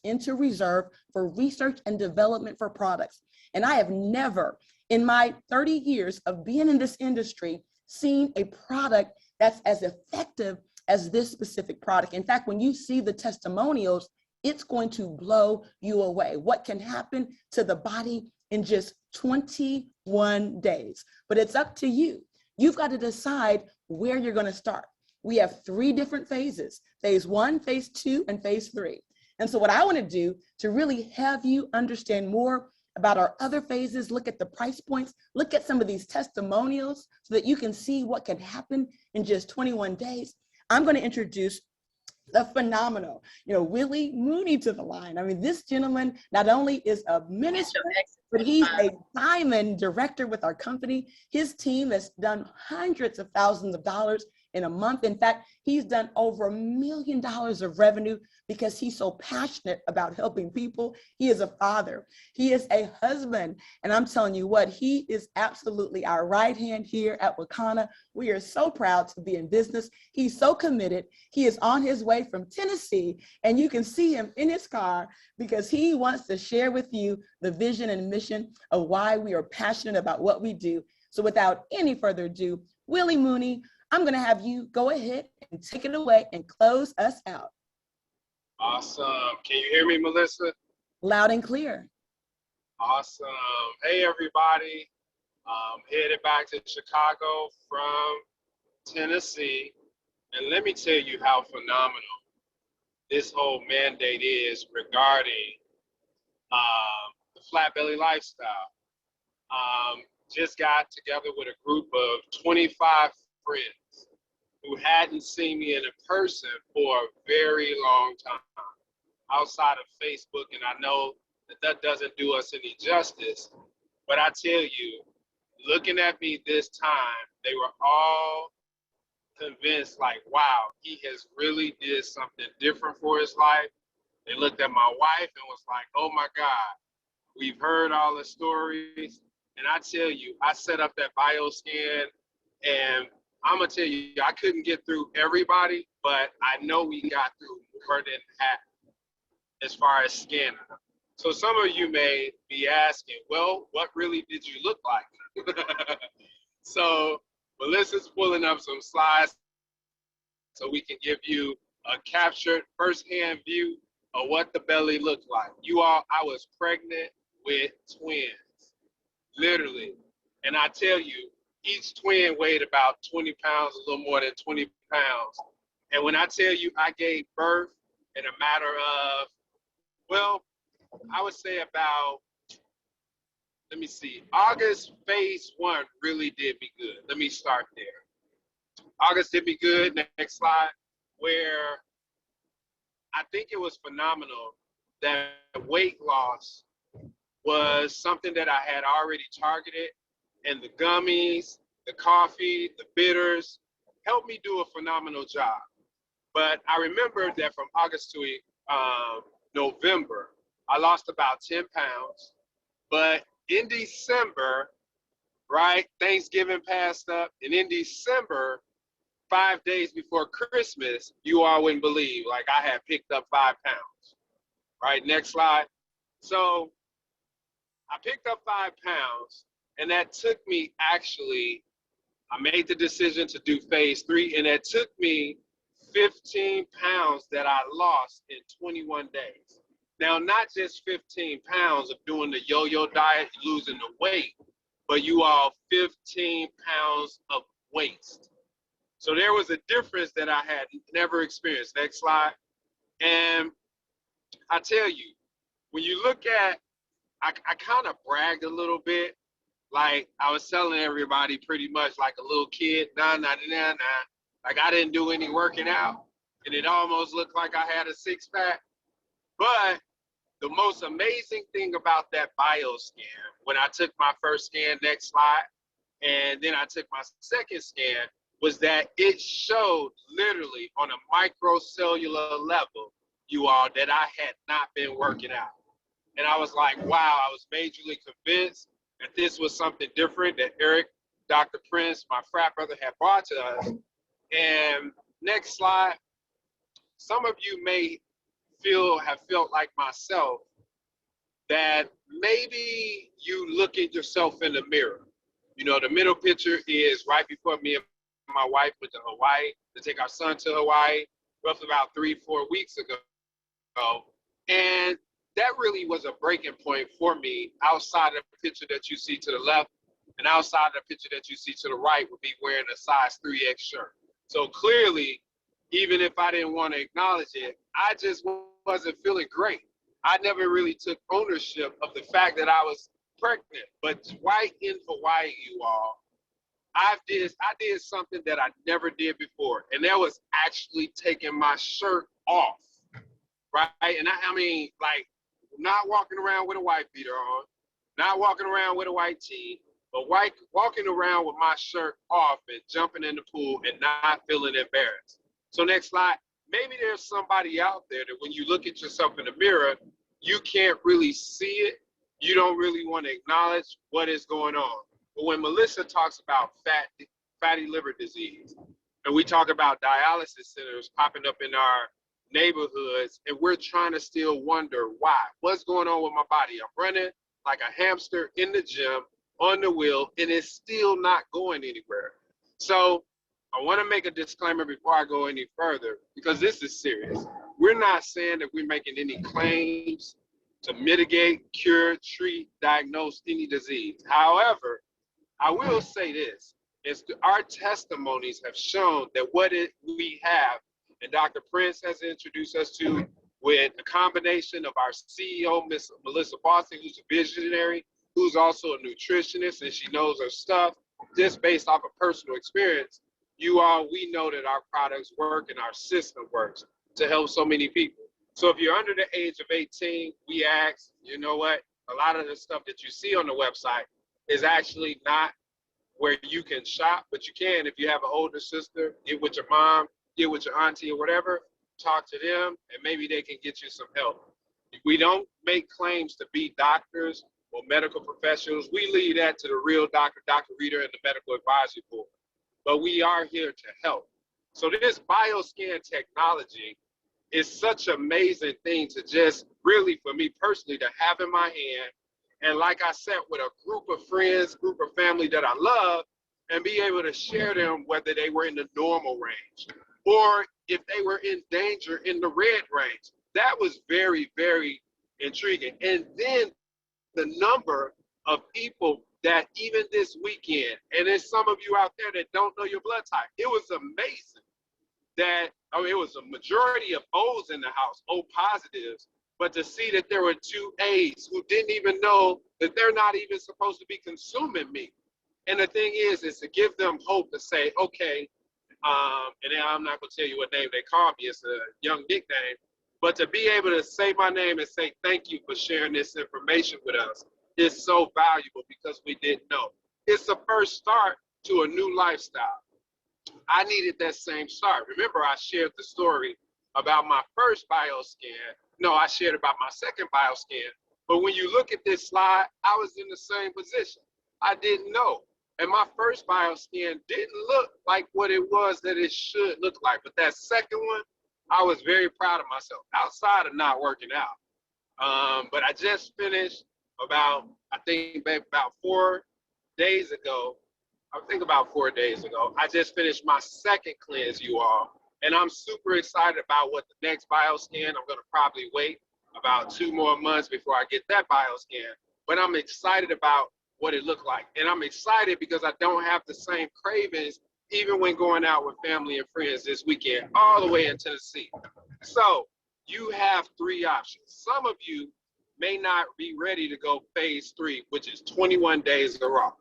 into reserve for research and development for products. And I have never, in my 30 years of being in this industry, seen a product that's as effective as this specific product. In fact, when you see the testimonials, it's going to blow you away. What can happen to the body in just 21 days? But it's up to you. You've got to decide where you're going to start. We have 3 different phases: phase 1, phase 2, and phase 3. And so what I want to do to really have you understand more about our other phases, look at the price points, look at some of these testimonials so that you can see what can happen in just 21 days. I'm going to introduce the phenomenal, Willie Mooney to the line. I mean, this gentleman not only is a minister, but he's a diamond director with our company. His team has done hundreds of thousands of dollars in a month. In fact, he's done over $1 million of revenue because he's so passionate about helping people. He is a father. He is a husband. And I'm telling you what, he is absolutely our right hand here at WAKANNA. We are so proud to be in business. He's so committed. He is on his way from Tennessee, and you can see him in his car because he wants to share with you the vision and mission of why we are passionate about what we do. So without any further ado, Willie Mooney, I'm going to have you go ahead and take it away and close us out. Awesome. Can you hear me, Melissa? Loud and clear. Awesome. Hey, everybody. Headed back to Chicago from Tennessee. And let me tell you how phenomenal this whole mandate is regarding the flat belly lifestyle. Just got together with a group of 25 friends who hadn't seen me in person for a very long time outside of Facebook. And I know that doesn't do us any justice, but I tell you, looking at me this time, they were all convinced, like, wow, he has really did something different for his life. They looked at my wife and was like, oh my God, we've heard all the stories. And I tell you, I set up that bio scan, and I'm gonna tell you, I couldn't get through everybody, but I know we got through more than half as far as scanning them. So some of you may be asking, well, what really did you look like? So Melissa's pulling up some slides so we can give you a captured firsthand view of what the belly looked like. You all, I was pregnant with twins, literally. And I tell you, each twin weighed about 20 pounds, a little more than 20 pounds. And when I tell you I gave birth in a matter of, well, I would say about, let me see, August phase 1 really did me good. Let me start there. August did me good, next slide, where I think it was phenomenal that weight loss was something that I had already targeted, and the gummies, the coffee, the bitters helped me do a phenomenal job. But I remember that from August to November, I lost about 10 pounds. But in December, right, Thanksgiving passed up, and in December, 5 days before Christmas, you all wouldn't believe, like I had picked up 5 pounds. Right, next slide. So I picked up 5 pounds, and that took me, actually, I made the decision to do phase 3, and it took me 15 pounds that I lost in 21 days. Now, not just 15 pounds of doing the yo-yo diet, losing the weight, but you all 15 pounds of waste. So there was a difference that I had never experienced. Next slide. And I tell you, when you look at, I kind of bragged a little bit. Like I was telling everybody pretty much like a little kid, nah. Like I didn't do any working out, and it almost looked like I had a 6-pack. But the most amazing thing about that bio scan, when I took my first scan, next slide, and then I took my second scan, was that it showed literally on a microcellular level you all, that I had not been working out. And I was like, wow, I was majorly convinced that this was something different that Eric, Dr. Prince, my frat brother, had brought to us. And next slide, some of you may have felt like myself that maybe you look at yourself in the mirror. You know, the middle picture is right before me and my wife went to Hawaii to take our son to Hawaii, roughly about 3-4 weeks ago. And that really was a breaking point for me. Outside of the picture that you see to the left and outside of the picture that you see to the right would be wearing a size 3X shirt. So clearly, even if I didn't want to acknowledge it, I just wasn't feeling great. I never really took ownership of the fact that I was pregnant. But right in Hawaii, you all, I did something that I never did before, and that was actually taking my shirt off, right? And I mean, like, not walking around with a white beater on, not walking around with a white tee, but walking around with my shirt off and jumping in the pool and not feeling embarrassed. So next slide. Maybe there's somebody out there that when you look at yourself in the mirror, you can't really see it. You don't really want to acknowledge what is going on. But when Melissa talks about fatty liver disease, and we talk about dialysis centers popping up in our neighborhoods, and we're trying to still wonder why. What's going on with my body? I'm running like a hamster in the gym on the wheel, and it's still not going anywhere. So I want to make a disclaimer before I go any further, because this is serious. We're not saying that we're making any claims to mitigate, cure, treat, diagnose any disease. However, I will say this, is our testimonies have shown that we have, and Dr. Prince has introduced us to, with a combination of our CEO, Miss Melissa Boston, who's a visionary, who's also a nutritionist, and she knows her stuff, just based off of personal experience. We know that our products work and our system works to help so many people. So if you're under the age of 18, we ask, you know what, a lot of the stuff that you see on the website is actually not where you can shop, but you can. If you have an older sister, get with your mom, get with your auntie or whatever, talk to them, and maybe they can get you some help. We don't make claims to be doctors or medical professionals. We leave that to the real doctor, Dr. Reader, and the medical advisory board. But we are here to help. So this bioscan technology is such an amazing thing to just really, for me personally, to have in my hand. And like I said, with a group of friends, group of family that I love, and be able to share them, whether they were in the normal range or if they were in danger in the red range. That was very, very intriguing. And then the number of people that even this weekend, and there's some of you out there that don't know your blood type, it was amazing that, it was a majority of O's in the house, O positives, but to see that there were 2 A's who didn't even know that they're not even supposed to be consuming meat. And the thing is to give them hope to say, okay, and I'm not gonna tell you what name they call me, it's a young nickname, but to be able to say my name and say, thank you for sharing this information with us is so valuable because we didn't know. It's the first start to a new lifestyle. I needed that same start. Remember, I shared the story about my first bioscan. No, I shared about my second bioscan. But when you look at this slide, I was in the same position. I didn't know. And my first bioscan didn't look like what it was that it should look like. But that second one, I was very proud of myself, outside of not working out. But I just finished about 4 days ago. I just finished my second cleanse, you all. And I'm super excited about what the next bioscan. I'm going to probably wait about 2 more months before I get that bioscan. But I'm excited about what it looked like. And I'm excited because I don't have the same cravings even when going out with family and friends this weekend, all the way in Tennessee. So you have 3 options. Some of you may not be ready to go phase 3, which is 21 days of raw.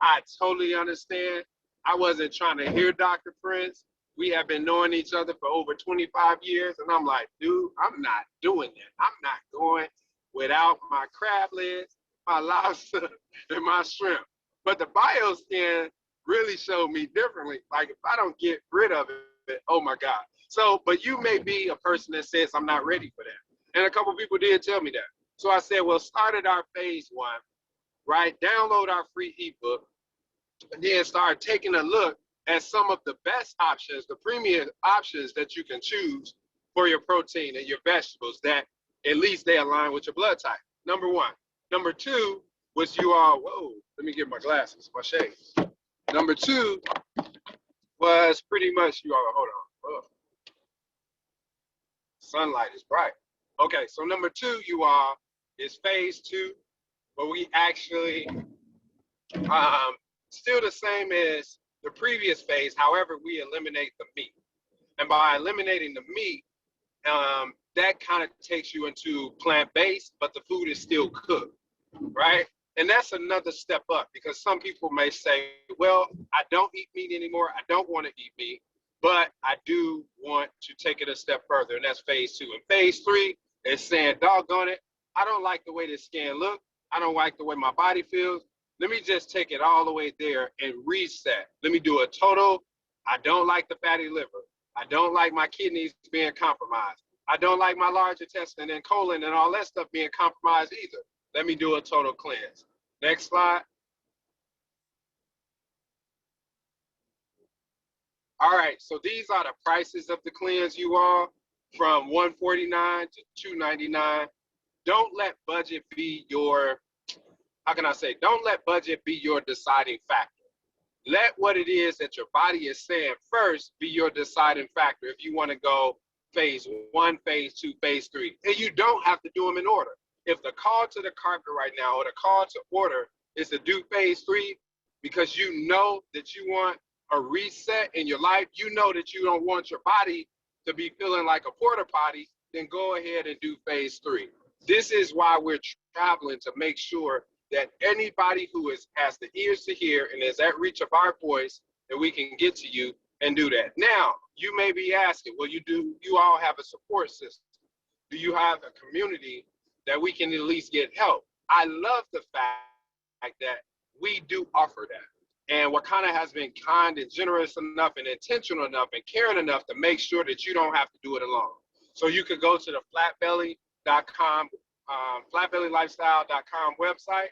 I totally understand. I wasn't trying to hear Dr. Prince. We have been knowing each other for over 25 years. And I'm like, dude, I'm not doing that. I'm not going without my crab legs, my lobster, and my shrimp. But the bioscan really showed me differently. Like, if I don't get rid of it, oh my God. So, but you may be a person that says, I'm not ready for that. And a couple people did tell me that. So I said, well, start at our phase one, right? Download our free ebook, and then start taking a look at some of the best options, the premium options that you can choose for your protein and your vegetables that at least they align with your blood type. Number one. Number two was you all, whoa, let me get my glasses, my shades. Number two was pretty much you all, hold on. Oh, sunlight is bright. Okay, so number two, you all, is phase two, where we actually still the same as the previous phase. However, we eliminate the meat. And by eliminating the meat, that kind of takes you into plant-based, but the food is still cooked, right? And that's another step up, because some people may say, well, I don't eat meat anymore. I don't want to eat meat, but I do want to take it a step further. And that's phase two. And phase three is saying, doggone it, I don't like the way this skin looks. I don't like the way my body feels. Let me just take it all the way there and reset. Let me do a total. I don't like the fatty liver. I don't like my kidneys being compromised. I don't like my large intestine and colon and all that stuff being compromised either. Let me do a total cleanse. Next slide. All right, so these are the prices of the cleanse, you all, from $149 to $299. Don't let budget be your, how can I say, don't let budget be your deciding factor. Let what it is that your body is saying first be your deciding factor if you want to go phase one, phase two, phase three. And you don't have to do them in order. If the call to the carpet right now or the call to order is to do phase three because you know that you want a reset in your life, you know that you don't want your body to be feeling like a porta potty, then go ahead and do phase three. This is why we're traveling, to make sure that anybody who has the ears to hear and is at reach of our voice, that we can get to you and do that. Now, you may be asking, well, you all have a support system. Do you have a community that we can at least get help? I love the fact that we do offer that. And WAKANNA has been kind and generous enough and intentional enough and caring enough to make sure that you don't have to do it alone. So you could go to the flatbelly.com, flatbellylifestyle.com website,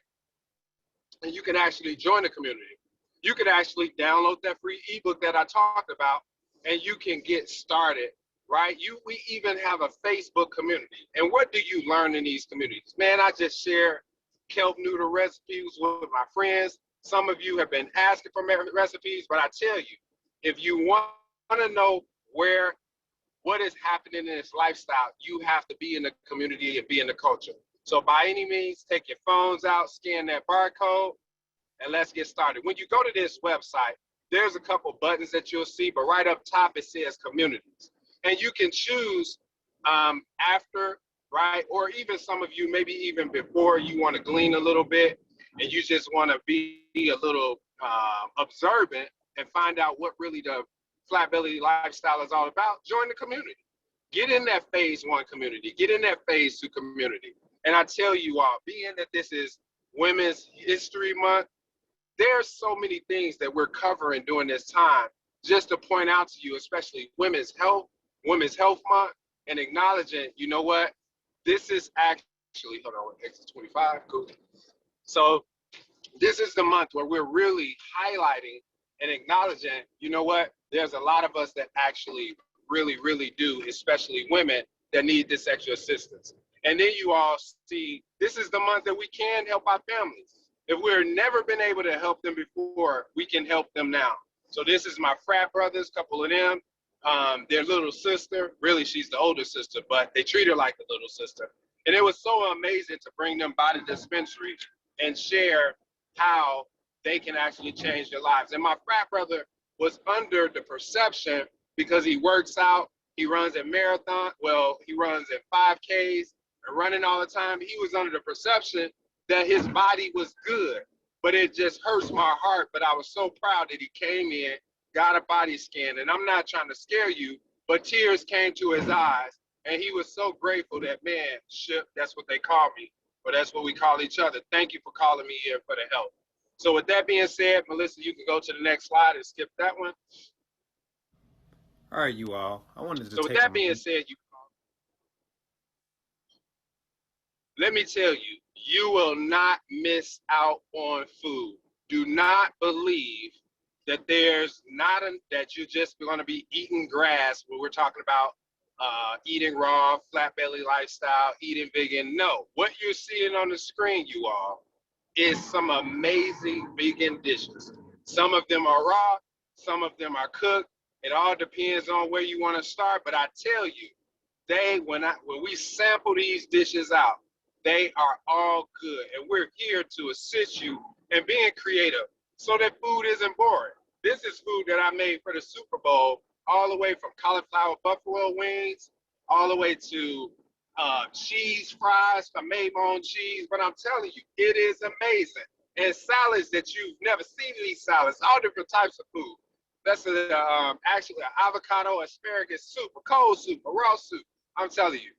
and you can actually join the community. You can actually download that free ebook that I talked about, and you can get started, right? We even have a Facebook community. And what do you learn in these communities? Man, I just share kelp noodle recipes with my friends. Some of you have been asking for recipes, but I tell you, if you want to know what is happening in this lifestyle, you have to be in the community and be in the culture. So by any means, take your phones out, scan that barcode, and let's get started. When you go to this website, there's a couple buttons that you'll see, but right up top it says communities. And you can choose after, right? Or even some of you, maybe even before, you want to glean a little bit and you just want to be a little observant and find out what really the Flat Belly lifestyle is all about. Join the community. Get in that phase one community. Get in that phase two community. And I tell you all, being that this is Women's History Month, there's so many things that we're covering during this time, just to point out to you, especially Women's Health Month, and acknowledging, you know what, this is actually, hold on, exit 25, cool. So this is the month where we're really highlighting and acknowledging, you know what, there's a lot of us that actually really, really do, especially women, that need this extra assistance. And then you all see, this is the month that we can help our families. If we've never been able to help them before, we can help them now. So this is my frat brothers, couple of them, their little sister. Really, she's the older sister, but they treat her like the little sister. And it was so amazing to bring them by the dispensary and share how they can actually change their lives. And my frat brother was under the perception, because he works out, he runs a marathon, well, he runs in 5Ks and running all the time. He was under the perception that his body was good, but it just hurts my heart. But I was so proud that he came in, got a body scan, and I'm not trying to scare you, but tears came to his eyes, and he was so grateful that, man, Ship, that's what they call me, or that's what we call each other. Thank you for calling me here for the help. So with that being said, Melissa, you can go to the next slide and skip that one. All right, you all. I wanted to So with take a that being moment. said, let me tell you, you will not miss out on food. Do not believe that there's not that you're just going to be eating grass when we're talking about eating raw, flat belly lifestyle, eating vegan. No, what you're seeing on the screen, you all, is some amazing vegan dishes. Some of them are raw, some of them are cooked. It all depends on where you want to start. But I tell you, when we sample these dishes out, they are all good, and we're here to assist you in being creative so that food isn't boring. This is food that I made for the Super Bowl, all the way from cauliflower buffalo wings, all the way to cheese fries. I made my own cheese, but I'm telling you, it is amazing. And salads that you've never seen these salads, all different types of food. That's actually an avocado asparagus soup, a cold soup, a raw soup. I'm telling you,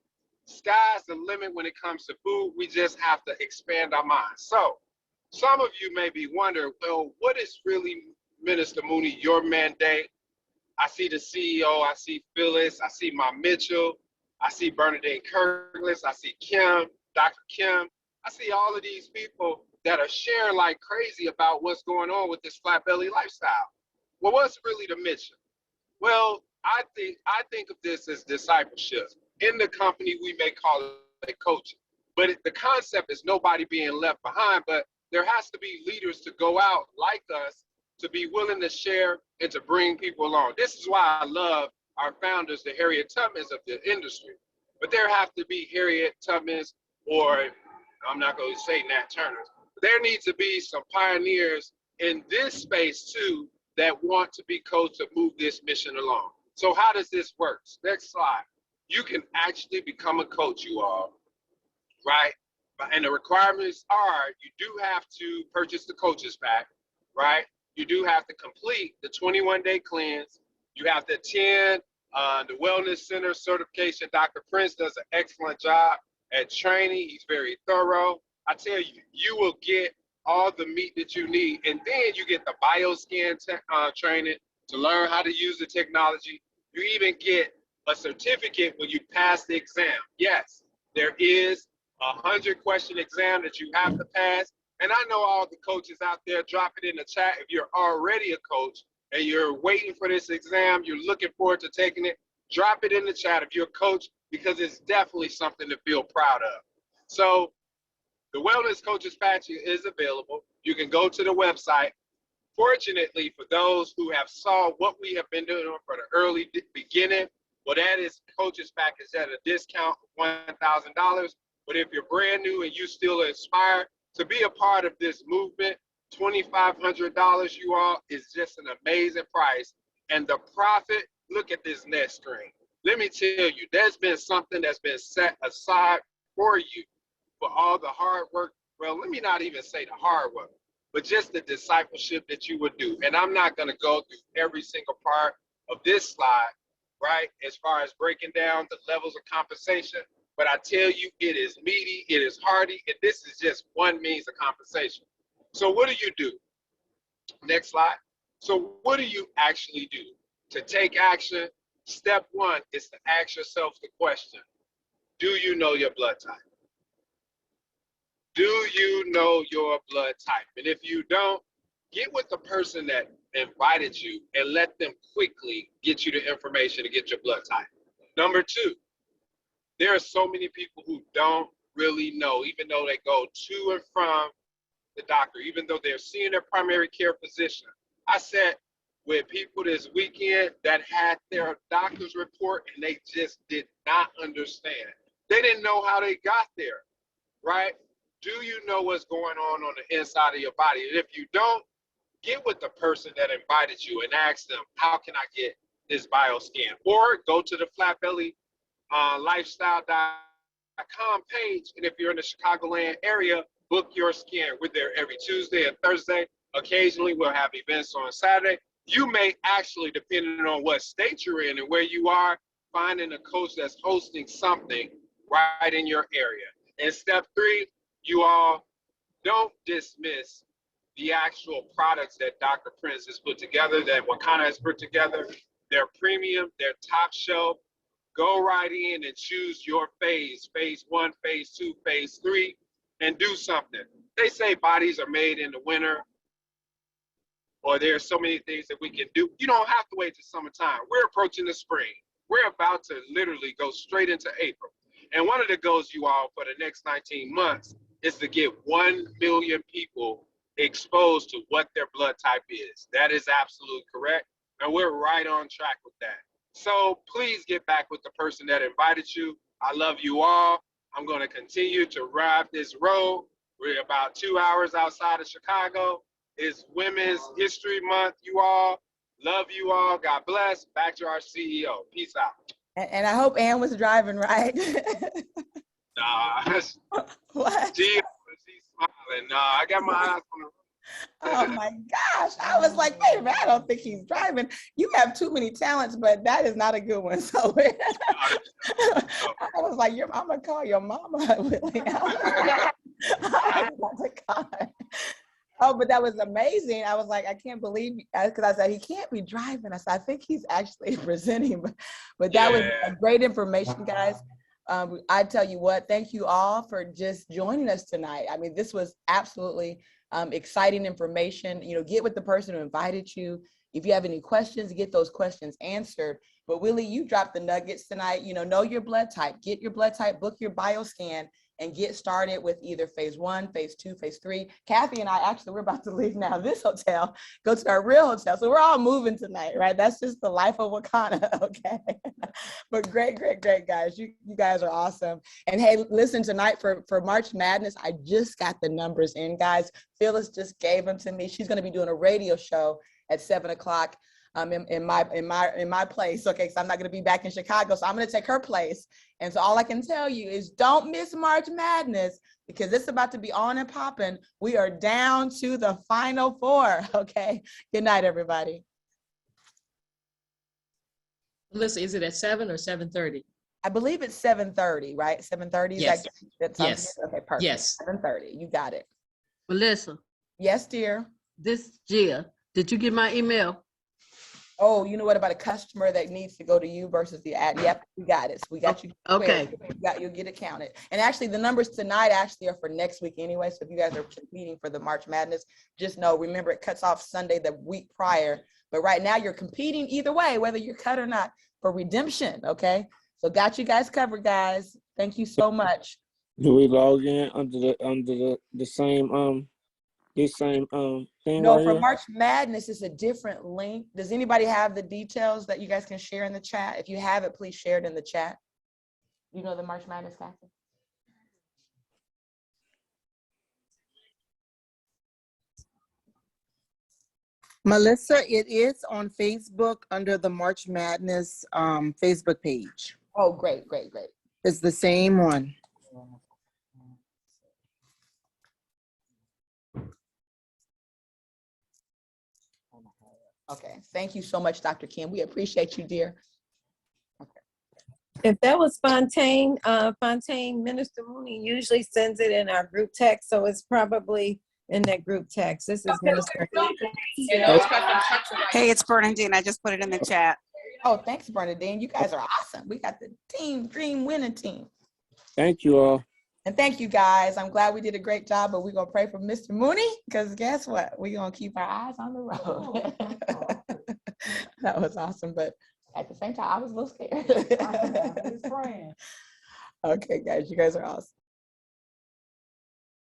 sky's the limit when it comes to food. We just have to expand our minds. So, some of you may be wondering, well, what is really, Minister Mooney, your mandate? I see the CEO, I see Phyllis, I see my Mitchell, I see Bernadette Kirklis, I see Kim, Dr. Kim. I see all of these people that are sharing like crazy about what's going on with this flat belly lifestyle. Well, what's really the mission? Well, I think of this as discipleship. In the company, we may call it coaching, but the concept is nobody being left behind. But there has to be leaders to go out like us to be willing to share and to bring people along. This is why I love our founders, the Harriet Tubmans of the industry. But there have to be Harriet Tubmans, or I'm not going to say Nat Turners. There needs to be some pioneers in this space too that want to be coached to move this mission along. So how does this work? Next slide. You can actually become a coach, you all, right? And the requirements are you do have to purchase the coaches pack, right? You do have to complete the 21-day cleanse. You have to attend the Wellness Center certification. Dr. Prince does an excellent job at training. He's very thorough. I tell you, you will get all the meat that you need. And then you get the bioscan training to learn how to use the technology. You even get a certificate when you pass the exam. Yes, there is a 100-question exam that you have to pass. And I know all the coaches out there, drop it in the chat if you're already a coach and you're waiting for this exam, you're looking forward to taking it, drop it in the chat if you're a coach, because it's definitely something to feel proud of. So the Wellness Coaches Patch is available. You can go to the website. Fortunately, for those who have saw what we have been doing for the early beginning, well, that is Coaches Package at a discount of $1,000. But if you're brand new and you still inspired to be a part of this movement, $2,500, you all, is just an amazing price. And the profit, look at this next screen. Let me tell you, there's been something that's been set aside for you for all the hard work. Well, let me not even say the hard work, but just the discipleship that you would do. And I'm not going to go through every single part of this slide, right, as far as breaking down the levels of compensation. But I tell you, it is meaty, it is hearty, and this is just one means of compensation. So what do? Next slide. So what do you actually do? To take action, step one is to ask yourself the question, do you know your blood type? Do you know your blood type? And if you don't, get with the person that invited you and let them quickly get you the information to get your blood type. Number two, there are so many people who don't really know, even though they go to and from the doctor, even though they're seeing their primary care physician. I sat with people this weekend that had their doctor's report and they just did not understand. They didn't know how they got there, right? Do you know what's going on the inside of your body? And if you don't, get with the person that invited you and ask them, how can I get this bioscan? Or go to the Flatbelly lifestyle.com page. And if you're in the Chicagoland area, book your scan. We're there every Tuesday and Thursday. Occasionally, we'll have events on Saturday. You may actually, depending on what state you're in and where you are, finding a coach that's hosting something right in your area. And step three, you all don't dismiss the actual products that Dr. Prince has put together, that WAKANNA has put together. They're premium, they're top shelf. Go right in and choose your phase 1, phase 2, phase 3, and do something. They say bodies are made in the winter, or there's so many things that we can do. You don't have to wait till summertime. We're approaching the spring. We're about to literally go straight into April. And one of the goals, you all, for the next 19 months is to get 1 million people exposed to what their blood type is. That is absolutely correct. And we're right on track with that. So please get back with the person that invited you. I love you all. I'm going to continue to ride this road. We're about 2 hours outside of Chicago. It's Women's History Month, you all. Love you all. God bless. Back to our CEO. Peace out. And I hope Ann was driving, right? Nah, What? she's smiling. Nah, I got my eyes on the Oh my gosh. I was like, wait a minute, I don't think he's driving. You have too many talents, but that is not a good one. So I was like, I'm gonna call your mama. Willie. I was about to call her. Oh, but that was amazing. I was like, I can't believe, because I said, he can't be driving. I said, I think he's actually presenting, but that was great information, guys. I tell you what, thank you all for just joining us tonight. I mean, this was absolutely exciting information. You know, get with the person who invited you. If you have any questions, get those questions answered. But Willie, you dropped the nuggets tonight. You know your blood type, get your blood type, book your bioscan, and get started with either phase 1, phase 2, phase 3. Kathy and I, actually, we're about to leave now this hotel, go to our real hotel. So we're all moving tonight, right? That's just the life of WAKANNA, okay? But great, guys. You guys are awesome. And hey, listen, tonight for March Madness, I just got the numbers in, guys. Phyllis just gave them to me. She's gonna be doing a radio show at 7 o'clock. In my place, okay, so I'm not gonna be back in Chicago, so I'm gonna take her place. And so all I can tell you is don't miss March Madness, because it's about to be on and popping. We are down to the final 4, okay? Good night, everybody. Listen, is it at 7 or 7:30? I believe it's 7:30, right? 7:30? Yes. Yes. Okay, perfect. Yes. 7:30, you got it. Melissa, Yes, dear. this Gia, did you get my email? Oh, you know what about a customer that needs to go to you versus the ad? Yep, we got it. So we got you. Okay. You'll get it counted. And actually, the numbers tonight actually are for next week anyway. So if you guys are competing for the March Madness, just know, remember, it cuts off Sunday the week prior. But right now, you're competing either way, whether you're cut or not, for redemption. Okay. So got you guys covered, guys. Thank you so much. Do we log in under the same this same thing No, right for here? March Madness, it's a different link. Does anybody have the details that you guys can share in the chat? If you have it, please share it in the chat. You know the March Madness, Kathy? Melissa, it is on Facebook under the March Madness Facebook page. Oh, great. It's the same one. Okay, thank you so much, Dr. Kim. We appreciate you, dear. If that was Fontaine, Minister Mooney usually sends it in our group text, so it's probably in that group text. This is Minister. Hey, it's Bernadine. I just put it in the chat. Oh, thanks, Bernadine. You guys are awesome. We got the dream winning team. Thank you all. And thank you, guys. I'm glad we did a great job, but we're going to pray for Mr. Mooney, because guess what? We're going to keep our eyes on the road. That was awesome, but at the same time, I was a little scared. Okay, guys, you guys are awesome.